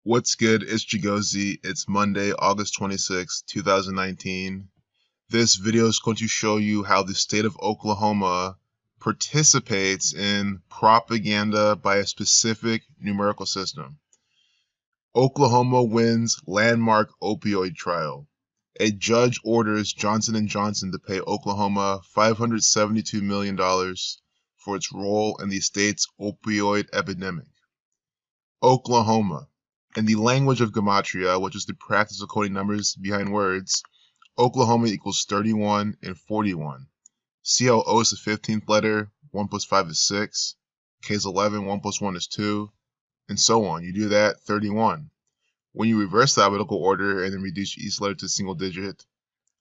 What's good? It's Chigozi. It's Monday, August 26, 2019. This video is going to show you how the state of Oklahoma participates in propaganda by a specific numerical system. Oklahoma wins landmark opioid trial. A judge orders Johnson & Johnson to pay Oklahoma $572 million for its role in the state's opioid epidemic. Oklahoma. In the language of gematria, which is the practice of coding numbers behind words, Oklahoma equals 31 and 41. See how O is the 15th letter, 1 plus 5 is 6, K is 11, 1 plus 1 is 2, and so on. You do that, 31. When you reverse the alphabetical order and then reduce each letter to a single digit,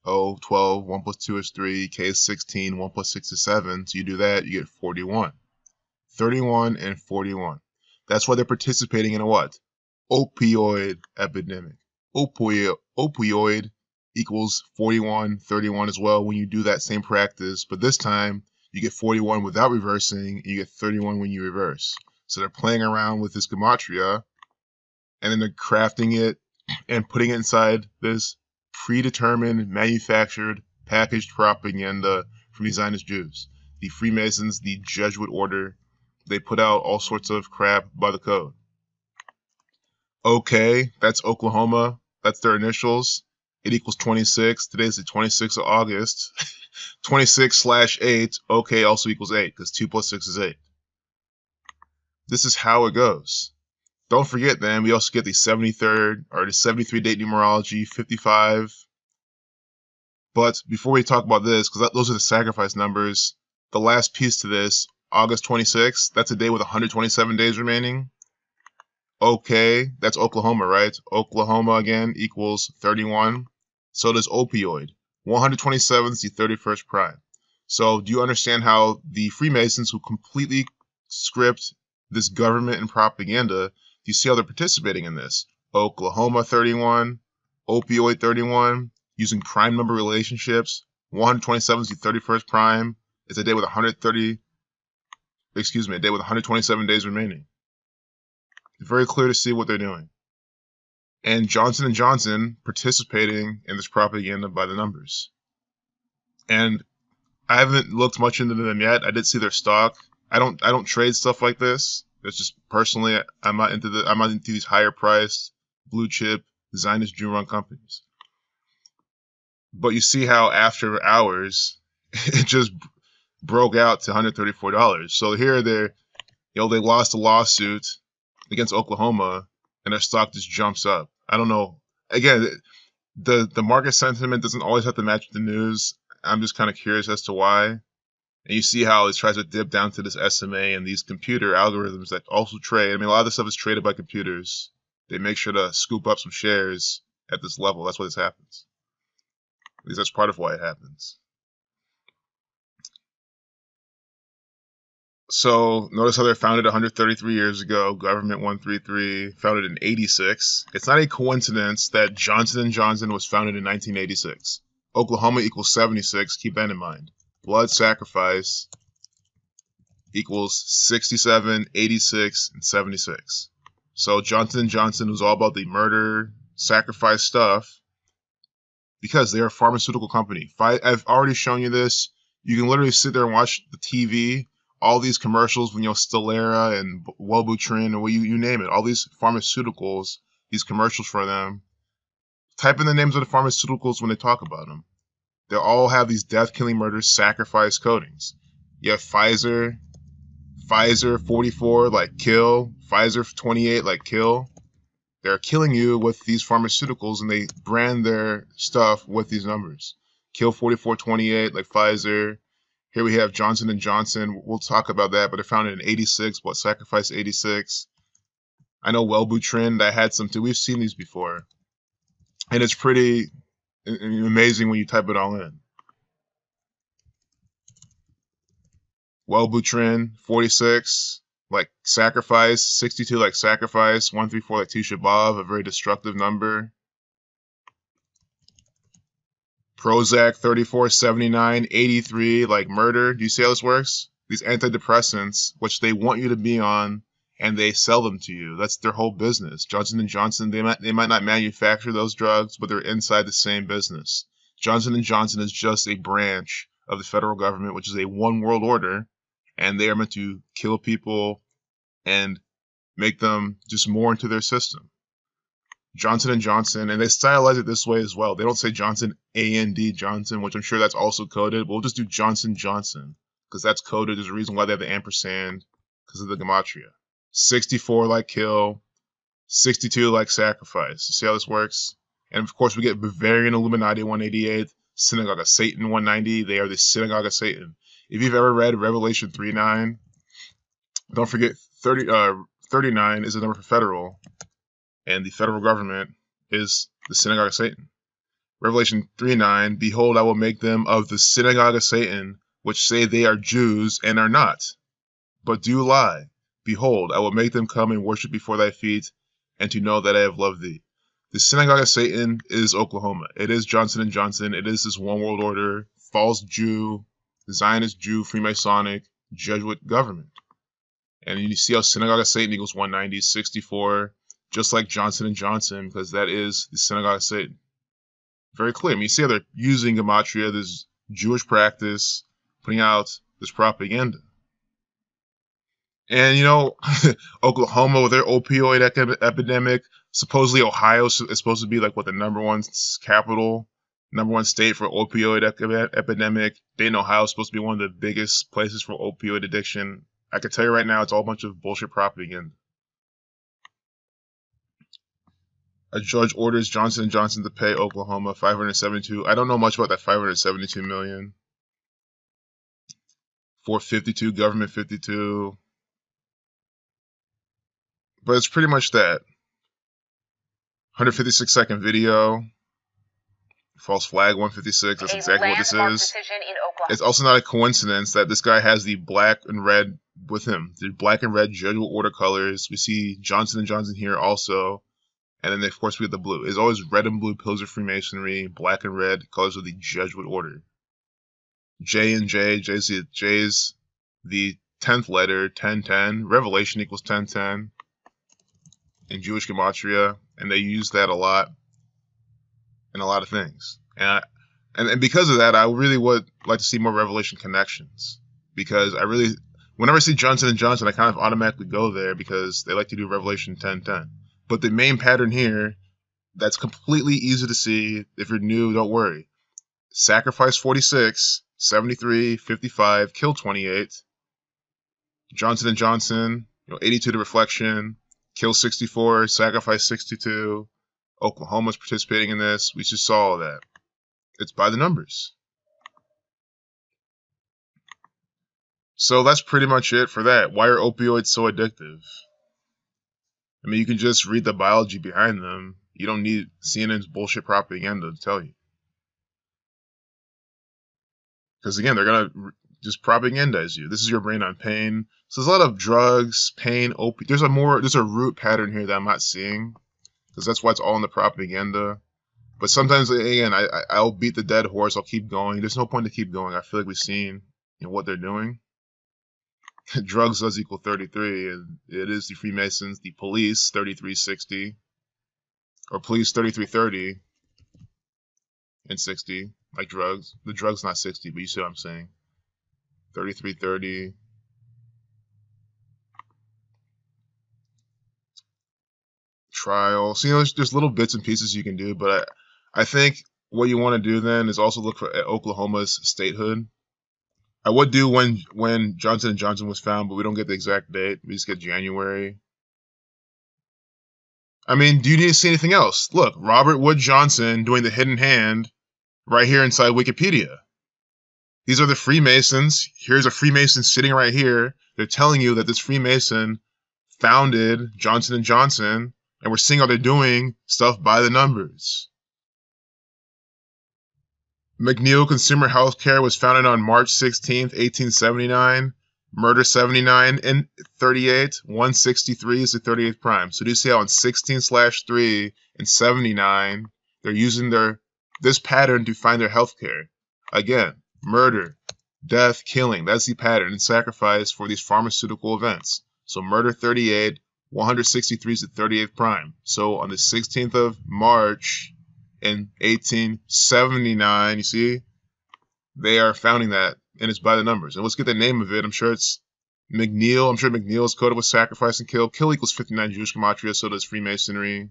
O, 12, 1 plus 2 is 3, K is 16, 1 plus 6 is 7, so you do that, you get 41. 31 and 41. That's why they're participating in a what? Opioid epidemic. Opioid equals 41, 31 as well when you do that same practice, but this time you get 41 without reversing, and you get 31 when you reverse. So they're playing around with this gematria, and then they're crafting it and putting it inside this predetermined, manufactured, packaged propaganda from the Zionist Jews. The Freemasons, the Jesuit order, they put out all sorts of crap by the code. Okay, that's Oklahoma. That's their initials. It equals 26. Today's the 26th of August. 26/8. Okay also equals 8 because 2 plus 6 is 8. This is how it goes. Don't forget then, we also get the 73rd or the 73 date numerology, 55. But before we talk about this, because those are the sacrifice numbers, the last piece to this, August 26th, that's a day with 127 days remaining. Okay, that's Oklahoma, right? Oklahoma again equals 31. So does opioid. 127 is the 31st prime. So do you understand how the Freemasons, who completely script this government and propaganda, do you see how they're participating in this? Oklahoma 31, opioid 31, using prime number relationships. 127 is the 31st prime. It's a day with 127 days remaining. Very clear to see what they're doing. And Johnson & Johnson participating in this propaganda by the numbers. And I haven't looked much into them yet. I did see their stock. I don't trade stuff like this. It's just personally I'm not into these higher priced blue chip Zionist Jew run companies. But you see how after hours it just broke out to $134. So here they lost a lawsuit against Oklahoma, and their stock just jumps up. I don't know. Again, the market sentiment doesn't always have to match the news. I'm just kind of curious as to why. And you see how it tries to dip down to this SMA and these computer algorithms that also trade. I mean, a lot of this stuff is traded by computers. They make sure to scoop up some shares at this level. That's why this happens. At least that's part of why it happens. So notice how they're founded 133 years ago, government 133, founded in 86. It's not a coincidence that Johnson & Johnson was founded in 1986. Oklahoma equals 76, keep that in mind. Blood sacrifice equals 67, 86, and 76. So Johnson & Johnson was all about the murder, sacrifice stuff because they're a pharmaceutical company. I've already shown you this. You can literally sit there and watch the TV, all these commercials when Stelera and Wellbutrin or you name it, all these pharmaceuticals, these commercials for them. Type in the names of the pharmaceuticals when they talk about them. They all have these death-killing murders, sacrifice coatings. You have Pfizer 44, like kill. Pfizer 28, like kill. They're killing you with these pharmaceuticals, and they brand their stuff with these numbers. Kill 4428, like Pfizer. Here we have Johnson & Johnson. We'll talk about that, but they're founded in 86. What sacrifice 86? I know Wellbutrin. That had some too. We've seen these before, and it's pretty amazing when you type it all in. Wellbutrin 46, like sacrifice. 62, like sacrifice. 134, like Tisha B'Av, a very destructive number. Prozac 34, 79, 83, like murder. Do you see how this works? These antidepressants, which they want you to be on, and they sell them to you. That's their whole business. Johnson & Johnson, they might not manufacture those drugs, but they're inside the same business. Johnson & Johnson is just a branch of the federal government, which is a one world order, and they are meant to kill people and make them just more into their system. Johnson & Johnson, and they stylize it this way as well. They don't say Johnson A-N-D Johnson, which I'm sure that's also coded, but we'll just do Johnson Johnson, because that's coded. There's a reason why they have the ampersand, because of the gematria. 64 like kill, 62 like sacrifice. You see how this works? And of course we get Bavarian Illuminati 188, Synagogue of Satan 190. They are the Synagogue of Satan. If you've ever read Revelation 3:9, don't forget 39 is the number for federal, and the federal government is the Synagogue of Satan. Revelation 3:9, behold, I will make them of the Synagogue of Satan, which say they are Jews and are not, but do lie. Behold, I will make them come and worship before thy feet, and to know that I have loved thee. The Synagogue of Satan is Oklahoma. It is Johnson & Johnson. It is this one world order, false Jew, Zionist Jew, Freemasonic, Jesuit government. And you see how Synagogue of Satan equals 190, 64, just like Johnson & Johnson, because that is the Synagogue of Satan. Very clear. I mean, you see how they're using gematria, this Jewish practice, putting out this propaganda. And, you know, Oklahoma with their opioid epidemic, supposedly Ohio is supposed to be like what the #1 capital, #1 state for opioid epidemic. Dayton, Ohio is supposed to be one of the biggest places for opioid addiction. I can tell you right now, it's all a bunch of bullshit propaganda. A judge orders Johnson & Johnson to pay Oklahoma $572. I don't know much about that $572 million. 452, government 52. But it's pretty much that. 156-second video. False flag 156. That's exactly what this is. It's also not a coincidence that this guy has the black and red with him. The black and red Jesuit order colors. We see Johnson & Johnson here also. And then, of course, we have the blue. It's always red and blue pillars of Freemasonry, black and red colors of the Jesuit order. J and J. J's the 10th letter, 1010. Revelation equals 1010 in Jewish gematria. And they use that a lot in a lot of things. And because of that, I really would like to see more Revelation connections. Because whenever I see Johnson & Johnson, I kind of automatically go there because they like to do Revelation 10:10. But the main pattern here, that's completely easy to see. If you're new, don't worry. Sacrifice 46, 73, 55, kill 28. Johnson & Johnson, 82 to reflection, kill 64, sacrifice 62. Oklahoma's participating in this. We just saw all that. It's by the numbers. So that's pretty much it for that. Why are opioids so addictive? I mean, you can just read the biology behind them. You don't need CNN's bullshit propaganda to tell you. Because again, they're going to just propagandize you. This is your brain on pain. So there's a lot of drugs, pain, opiate. There's a root pattern here that I'm not seeing. Because that's why it's all in the propaganda. But sometimes, again, I'll beat the dead horse. I'll keep going. There's no point to keep going. I feel like we've seen what they're doing. Drugs does equal 33, and it is the Freemasons, the police 3360, or police 3330 and 60, like drugs. The drugs not 60, but you see what I'm saying. 3330. Trial. So there's little bits and pieces you can do, but I think what you want to do then is also look for Oklahoma's statehood. I would do when Johnson & Johnson was found, but we don't get the exact date. We just get January. I mean, do you need to see anything else? Look, Robert Wood Johnson doing the hidden hand right here inside Wikipedia. These are the Freemasons. Here's a Freemason sitting right here. They're telling you that this Freemason founded Johnson & Johnson, and we're seeing how they're doing stuff by the numbers. McNeil Consumer Healthcare was founded on March 16th, 1879. Murder 79 and 38. 163 is the 38th prime. So do you see how on 16/3 and 79, they're using this pattern to find their healthcare? Again, murder, death, killing. That's the pattern and sacrifice for these pharmaceutical events. So murder 38, 163 is the 38th prime. So on the 16th of March in 1879, you see, they are founding that, and it's by the numbers. And let's get the name of it. I'm sure it's McNeil. I'm sure McNeil is coded with sacrifice and kill. Kill equals 59 Jewish gematria, so does Freemasonry.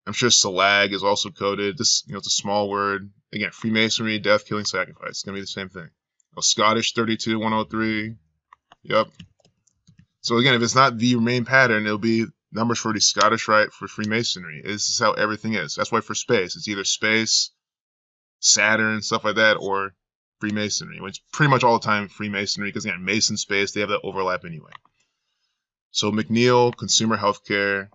I'm sure Salag is also coded. This, it's a small word. Again, Freemasonry, death, killing, sacrifice. It's going to be the same thing. Scottish 32, 103. Yep. So again, if it's not the main pattern, it'll be numbers for the Scottish Rite for Freemasonry. This is how everything is. That's why for space, it's either space, Saturn, stuff like that, or Freemasonry, which pretty much all the time Freemasonry, because again, Mason space, they have that overlap anyway. So McNeil, consumer healthcare,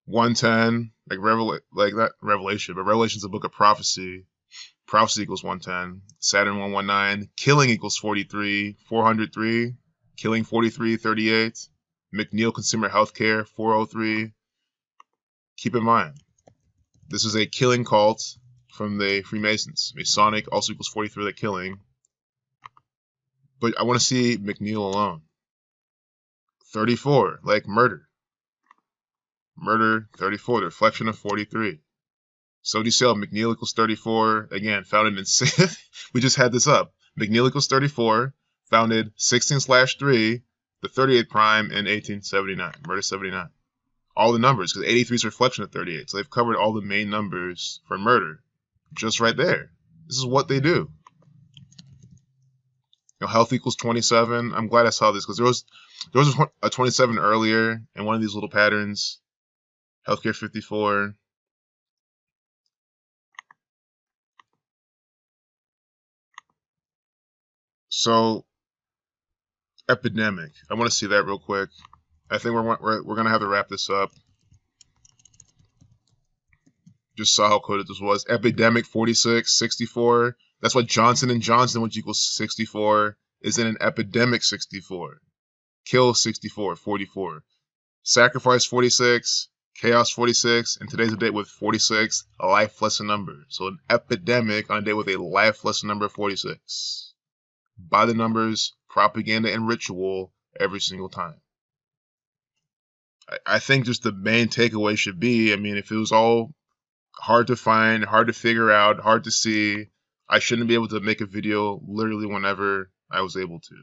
110, like that Revelation, but Revelation's a book of prophecy. Prophecy equals 110. Saturn 119. Killing equals 43. 403. Killing 43, 38. McNeil consumer healthcare 403. Keep in mind, this is a killing cult from the Freemasons. Masonic also equals 43, the killing. But I want to see McNeil alone. 34, like murder. Murder 34, the reflection of 43. So do you see how McNeil equals 34? Again, founded in we just had this up. McNeil equals 34, founded 16/3, the 38th prime in 1879. Murder 79. All the numbers, because 83 is a reflection of 38. So they've covered all the main numbers for murder. Just right there. This is what they do. Health equals 27. I'm glad I saw this, because there was a 27 earlier in one of these little patterns. Healthcare 54. So, epidemic. I want to see that real quick. I think we're gonna have to wrap this up. Just saw how coded this was. Epidemic 46, 64. That's what Johnson and Johnson, which equals 64, is in an epidemic 64. Kill 64, 44. Sacrifice 46. Chaos 46. And today's a date with 46, a life lesson number. So an epidemic on a date with a life lesson number 46. By the numbers, propaganda, and ritual every single time. I think just the main takeaway should be, if it was all hard to find, hard to figure out, hard to see, I shouldn't be able to make a video literally whenever I was able to.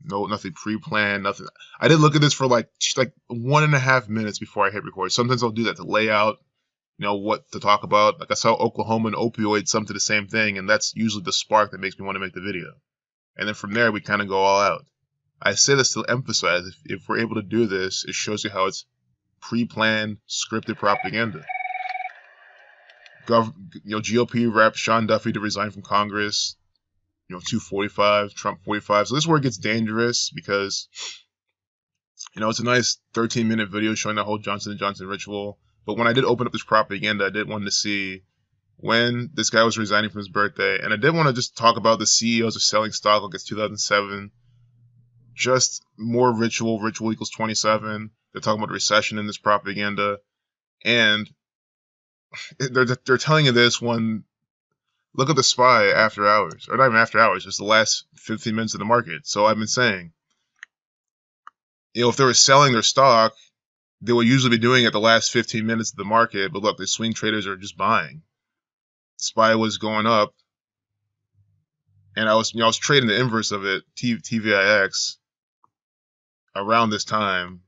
No, nothing pre-planned, nothing. I did look at this for like 1.5 minutes before I hit record. Sometimes I'll do that to lay out, what to talk about. Like I saw Oklahoma and Opioid, something the same thing, and that's usually the spark that makes me want to make the video. And then from there, we kind of go all out. I say this to emphasize, if we're able to do this, it shows you how it's pre-planned, scripted propaganda. GOP rep Sean Duffy to resign from Congress. 245, Trump 45. So this is where it gets dangerous, because, it's a nice 13-minute video showing the whole Johnson & Johnson ritual. But when I did open up this propaganda, I did want to see when this guy was resigning from his birthday. And I did want to just talk about the CEOs of selling stock like it's 2007. Just more ritual. Ritual equals 27. They're talking about recession in this propaganda. And they're telling you this when, look at the SPY after hours. Or not even after hours, just the last 15 minutes of the market. So I've been saying, if they were selling their stock, they would usually be doing it the last 15 minutes of the market. But look, the swing traders are just buying. SPY was going up, and I was trading the inverse of it, TVIX, around this time,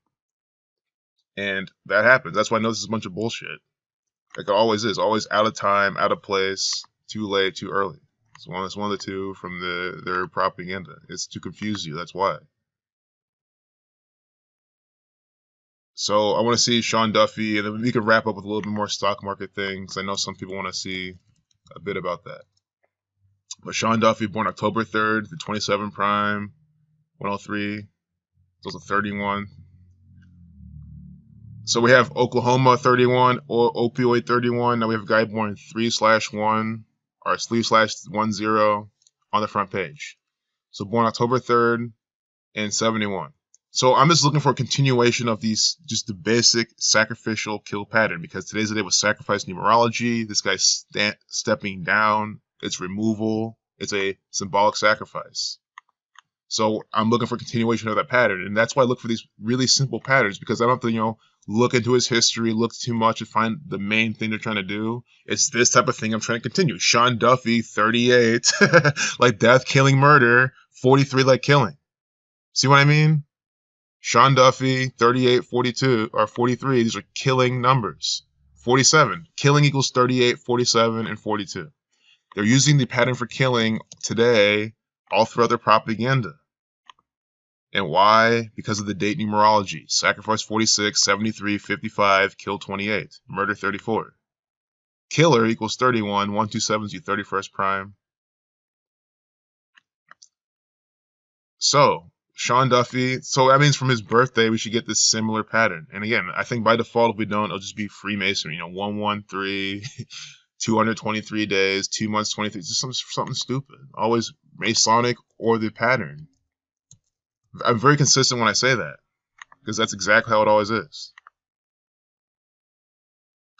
and that happens. That's why I know this is a bunch of bullshit. Like it always is, always out of time, out of place, too late, too early. It's one of the two from their propaganda. It's to confuse you. That's why. So I want to see Sean Duffy, and then we could wrap up with a little bit more stock market things. I know some people want to see a bit about that. But Sean Duffy, born October 3rd, the 27 prime, 103. Those are 31. So we have Oklahoma 31, or Opioid 31. Now we have a guy born 3/1 or 3/10 on the front page. So born October 3rd and 71. So I'm just looking for a continuation of these, just the basic sacrificial kill pattern, because today's the day with sacrifice numerology. This guy's stepping down. It's removal. It's a symbolic sacrifice. So I'm looking for continuation of that pattern. And that's why I look for these really simple patterns, because I don't have to, look into his history, look too much and find the main thing they're trying to do. It's this type of thing I'm trying to continue. Sean Duffy, 38, like death, killing, murder, 43 like killing. See what I mean? Sean Duffy, 38, 42, or 43, these are killing numbers. 47, killing equals 38, 47, and 42. They're using the pattern for killing today all throughout their propaganda. And why? Because of the date numerology. Sacrifice 46, 73, 55, kill 28, murder 34. Killer equals 31, 127 is your 31st prime. So, Sean Duffy, so that means from his birthday, we should get this similar pattern. And again, I think by default, if we don't, it'll just be Freemasonry, 113, 223 days, 2 months, 23, just something stupid. Always Masonic or the pattern. I'm very consistent when I say that, because that's exactly how it always is.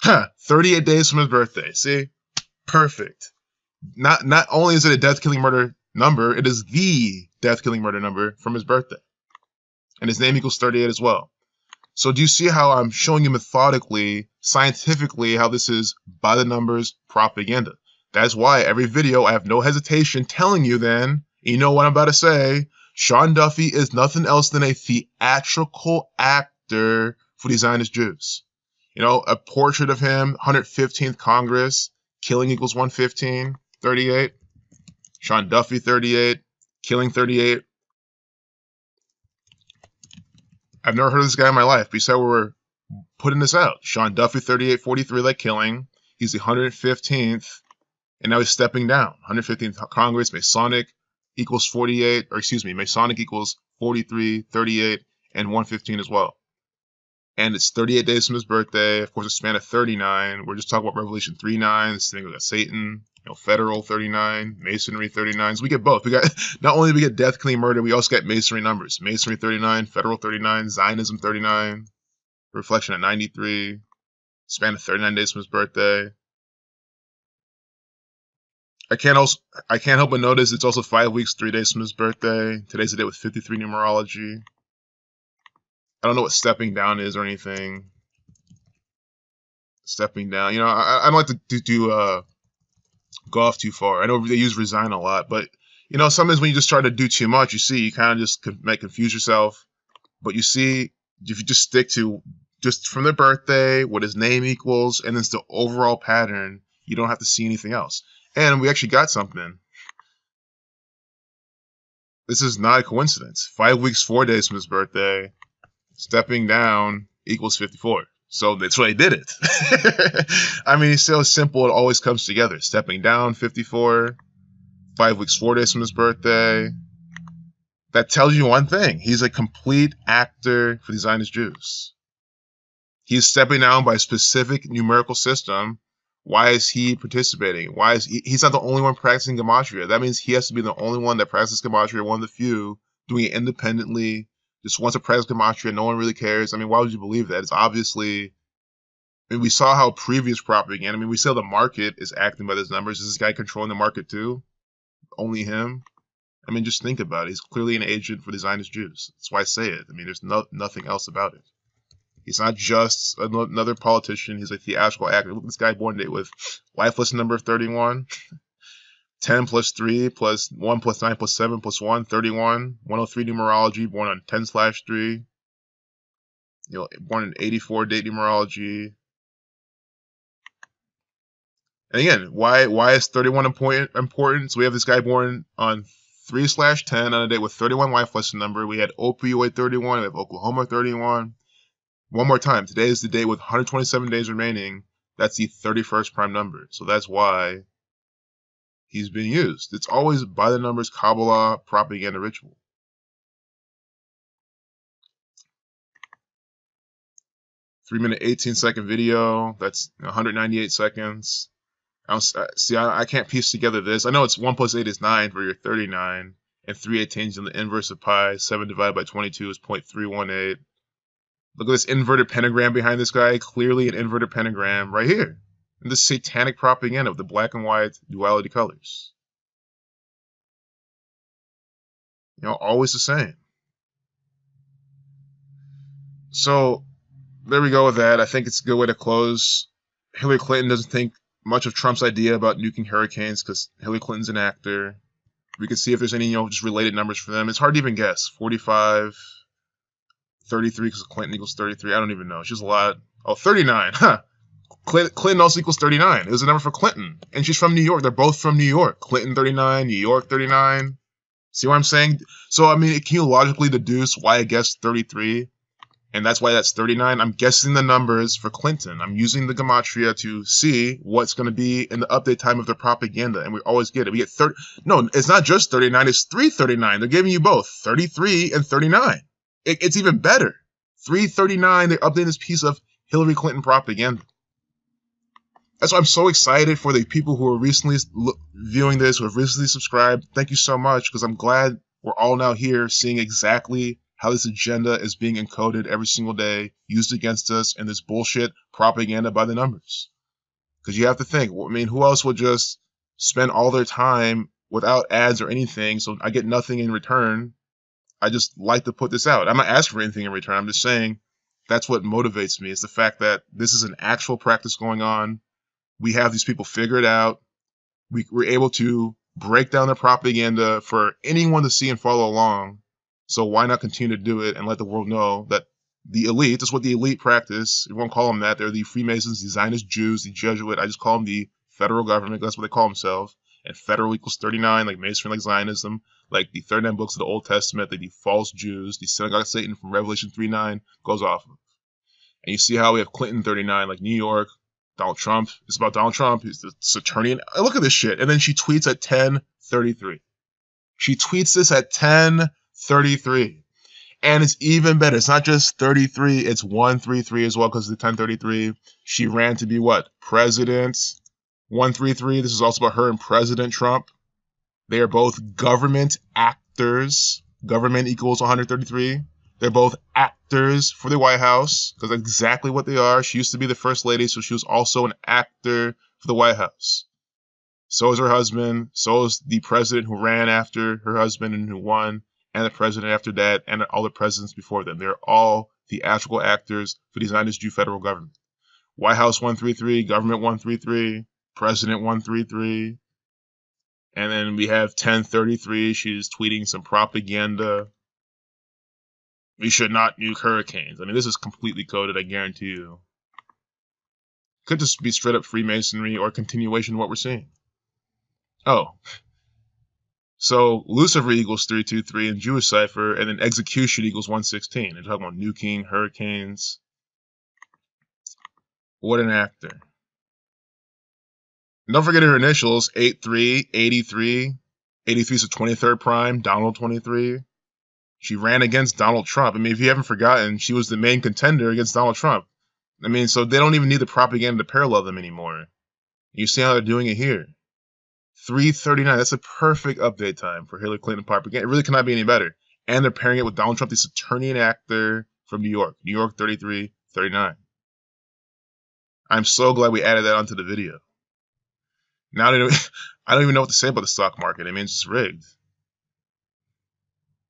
38 days from his birthday. See? Perfect. Not only is it a death, killing, murder number, it is the death, killing, murder number from his birthday. And his name equals 38 as well. So do you see how I'm showing you methodically, scientifically, how this is by the numbers propaganda? That's why every video I have no hesitation telling you then, you know what I'm about to say, Sean Duffy is nothing else than a theatrical actor for the Zionist Jews. A portrait of him, 115th Congress, killing equals 115, 38. Sean Duffy, 38, killing 38. I've never heard of this guy in my life, but you said we're putting this out. Sean Duffy, 38, 43, like killing. He's the 115th, and now he's stepping down. 115th Congress, Masonic equals 48, or excuse me, Masonic equals 43, 38, and 115 as well. And it's 38 days from his birthday. Of course, a span of 39. We're just talking about Revelation 3:9. This thing with Satan, federal 39, Masonry 39. So we get both. We got not only do we get death, killing, murder, we also get Masonry numbers. Masonry 39, federal 39, Zionism 39, reflection at 93, span of 39 days from his birthday. I can't help but notice it's also 5 weeks, 3 days from his birthday. Today's the day with 53 numerology. I don't know what stepping down is or anything. Stepping down, I don't like to go off too far. I know they use resign a lot, but sometimes when you just try to do too much, you kind of just might confuse yourself. But you see, if you just stick to just from the birthday, what his name equals, and then it's the overall pattern, you don't have to see anything else. And we actually got something. This is not a coincidence. 5 weeks, 4 days from his birthday, stepping down equals 54. So that's why he did it. I mean, it's so simple. It always comes together. Stepping down, 54. 5 weeks, 4 days from his birthday. That tells you one thing. He's a complete actor for the Zionist Jews. He's stepping down by a specific numerical system. Why is he participating? He's not the only one practicing gematria. That means he has to be the only one that practices gematria, one of the few, doing it independently. Just wants to practice gematria, no one really cares. I mean, why would you believe that? It's obviously, we saw how previous propaganda, we saw the market is acting by those numbers. Is this guy controlling the market too? Only him? Just think about it. He's clearly an agent for the Zionist Jews. That's why I say it. There's nothing else about it. He's not just another politician. He's a theatrical actor. Look at this guy born today with life lesson number 31. 10 plus 3 plus 1 plus 9 plus 7 plus 1, 31. 103 numerology, born on 10/3. Born in 84 date numerology. And again, why is 31 important? So we have this guy born on 3/10 on a date with 31 life lesson number. We had Opioid 31. We have Oklahoma 31. One more time. Today is the day with 127 days remaining. That's the 31st prime number. So that's why he's being used. It's always by the numbers, Kabbalah, propaganda ritual. Three-minute, 18-second video. That's 198 seconds. I can't piece together this. I know it's 1 plus 8 is 9 for your 39, and 3/18 in the inverse of pi. 7 divided by 22 is 0.318. Look at this inverted pentagram behind this guy. Clearly an inverted pentagram right here. And this satanic propaganda of the black and white duality colors. Always the same. So there we go with that. I think it's a good way to close. Hillary Clinton doesn't think much of Trump's idea about nuking hurricanes because Hillary Clinton's an actor. We can see if there's any, just related numbers for them. It's hard to even guess. 45, 33, because Clinton equals 33. I don't even know. She's a lot. Oh, 39. Huh. Clinton also equals 39. It was a number for Clinton. And she's from New York. They're both from New York. Clinton 39, New York 39. See what I'm saying? So, I mean, can you logically deduce why I guessed 33? And that's why that's 39. I'm guessing the numbers for Clinton. I'm using the gematria to see what's going to be in the update time of their propaganda. And we always get it. We get 30. No, it's not just 39. It's 339. They're giving you both 33 and 39. It's even better. 339. They're updating this piece of Hillary Clinton propaganda. That's why I'm so excited for the people who are recently viewing this, who have recently subscribed. Thank you so much, because I'm glad we're all now here seeing exactly how this agenda is being encoded every single day, used against us in this bullshit propaganda by the numbers. Because you have to think, I mean, who else would just spend all their time without ads or anything, so I get nothing in return? I just like to put this out. I'm not asking for anything in return. I'm just saying that's what motivates me. It's the fact that this is an actual practice going on. We have these people figured out. We're able to break down the propaganda for anyone to see and follow along. So why not continue to do it and let the world know that the elite, that's what the elite practice, you won't call them that, they're the Freemasons, the Zionist Jews, the Jesuit, I just call them the federal government, that's what they call themselves. And federal equals 39, like Masonry, like Zionism, like the 39 books of the Old Testament, like the false Jews, the synagogue of Satan from Revelation 3:9 goes off of. And you see how we have Clinton 39, like New York, Donald Trump. It's about Donald Trump. He's the Saturnian. Look at this shit. And then she tweets at 10:33. She tweets this at 10:33. And it's even better. It's not just 33. It's 133 as well, because of the 10:33. She ran to be what? President. 133. This is also about her and President Trump. They are both government actors. Government equals 133. They're both actors for the White House, because that's exactly what they are. She used to be the first lady, so she was also an actor for the White House. So is her husband. So is the president who ran after her husband and who won, and the president after that, and all the presidents before them. They're all theatrical actors for the Zionist Jew federal government. White House 133, government 133, president 133. And then we have 10:33. She's tweeting some propaganda. We should not nuke hurricanes. I mean, this is completely coded, I guarantee you. Could just be straight up Freemasonry or continuation of what we're seeing. Oh. So Lucifer equals 323 in Jewish cipher, and then execution equals 116. They're talking about nuking hurricanes. What an actor. And don't forget her initials, 83, 83. 83 is the 23rd prime, Donald 23. She ran against Donald Trump. I mean, if you haven't forgotten, she was the main contender against Donald Trump. I mean, so they don't even need the propaganda to parallel them anymore. You see how they're doing it here. 3:39, that's a perfect update time for Hillary Clinton propaganda. It really cannot be any better. And they're pairing it with Donald Trump, the Saturnian actor from New York. New York 33, 39. I'm so glad we added that onto the video. Now I don't even know what to say about the stock market. I mean, it's just rigged.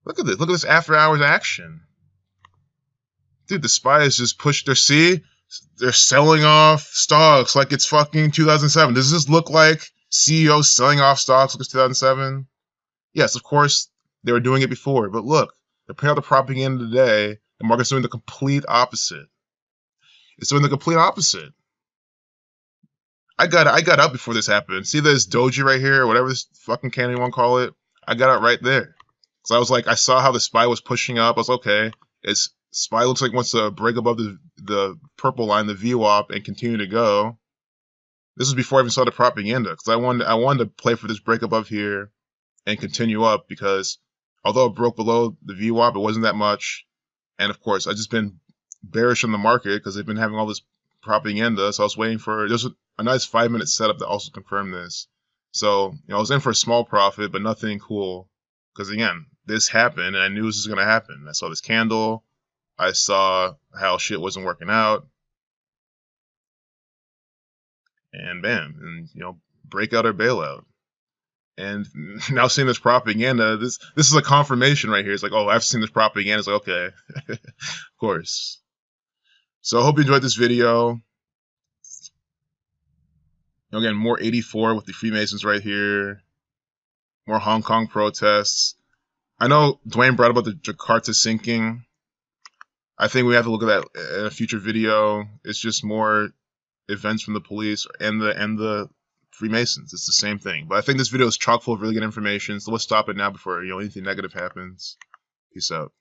Look at this. Look at this after hours action. Dude, the spies just pushed their they're selling off stocks like it's fucking 2007. Does this look like CEOs selling off stocks like it's 2007? Yes, of course, they were doing it before. But look, they're putting out the propaganda today. The market's doing the complete opposite. It's doing the complete opposite. I got up before this happened. See this doji right here, or whatever this fucking can you want to call it? I got out right there. So I was like, I saw how the SPY was pushing up. I was like, okay, SPY looks like it wants to break above the purple line, the VWAP, and continue to go. This was before I even saw the propaganda, because I wanted to play for this break above here and continue up, because although it broke below the VWAP, it wasn't that much. And of course, I've just been bearish on the market because they've been having all this propaganda. So I was waiting for there's a nice 5-minute setup that also confirmed this. So I was in for a small profit, but nothing cool, because again, this happened, and I knew this was going to happen. I saw this candle. I saw how shit wasn't working out. And bam, and breakout or bailout. And now seeing this propaganda, this is a confirmation right here. It's like, oh, I've seen this propaganda. It's like, okay, of course. So I hope you enjoyed this video. Again, more 84 with the Freemasons right here. More Hong Kong protests. I know Dwayne brought up about the Jakarta sinking. I think we have to look at that in a future video. It's just more events from the police and the Freemasons. It's the same thing. But I think this video is chock full of really good information. So let's stop it now before anything negative happens. Peace out.